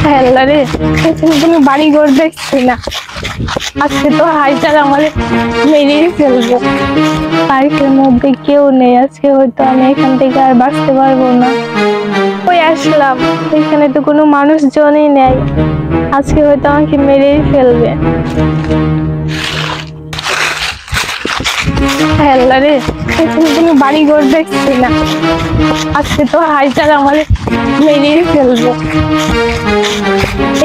হেল্লারে কোনো বাড়ি ঘর দেখছি না। আজকে তো হাইটার আমার মেরেই ফেলবো। পার্কের মধ্যে কেউ নেই, আজকে হয়তো আমি এখান থেকে আর বাঁচতে পারবো না। ওই আসলাম, এখানে তো কোনো মানুষজনই নেই, আজকে হয়তো আমাকে মেরেই ফেলবে। হেল্লারে কোনো বাড়ি ঘর দেখছি না। আজকে তো হাইটার আমার মেরেই ফেলবো।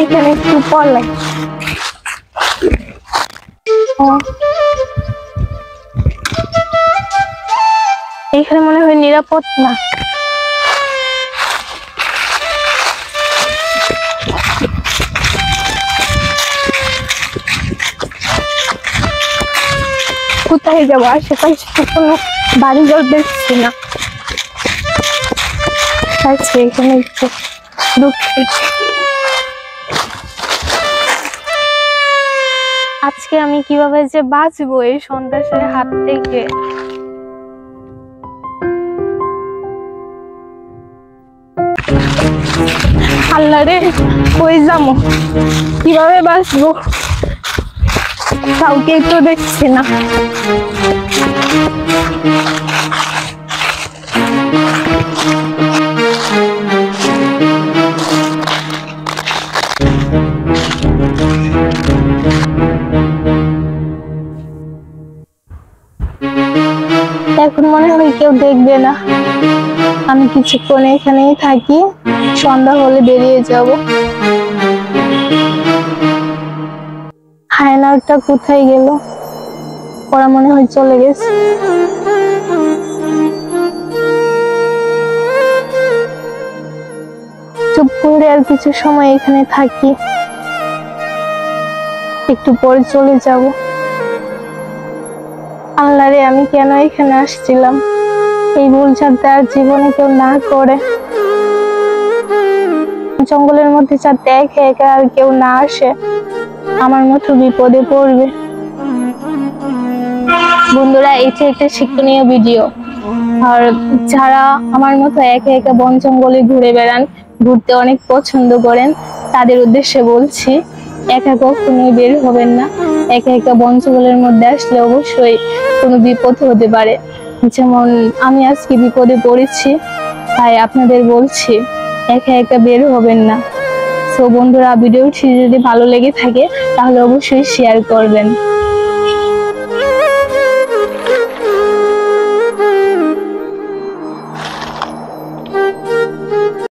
এখানে একটু পলাই। এখানে মনে হয় নিরাপদ না। কোথায় যাবো? আশেপাশে কোনো বাড়ি ঘর দেখছি না। আচ্ছা, এখানে একটু আজকে আমি কিভাবে যে বাঁচবো এই সন্ত্রাসের হাত থেকে। আল্লাহ রে, কই যাবো, কিভাবে বাঁচবো? কাউকে তো দেখছি না। এখন মনে হয় কেউ দেখবে না, আমি কিছুক্ষণ এখানেই থাকি, সন্ধ্যা হলে বেরিয়ে যাব। হায়নারটা কোথায় গেল? ওরা মনে হয় চলে গেছে। চুপ করে আর কিছু সময় এখানে থাকি, একটু পরে চলে যাব। আল্লাহ রে, আমি কেন এখানে আসছিলাম? এই ভুল যাতে আর জীবনে কেউ না করে। জঙ্গলের মধ্যে যাতে একা একা আর কেউ না আসে, আমার মতো বিপদে পড়বে। বন্ধুরা, এটি একটা শিক্ষণীয় ভিডিও। আর যারা আমার মতো একা একা বন জঙ্গলে ঘুরে বেড়ান, ঘুরতে অনেক পছন্দ করেন, তাদের উদ্দেশ্যে বলছি, একা কখনোই বের হবেন না। একা একা বন জঙ্গলের মধ্যে আসলে অবশ্যই কোনো বিপদ হতে পারে। যেমন আমি আজকে বিপদে পড়েছি, তাই আপনাদের বলছি একা একা বের হবেন না। তো বন্ধুরা, ভিডিওটি যদি ভালো লেগে থাকে তাহলে অবশ্যই শেয়ার করবেন।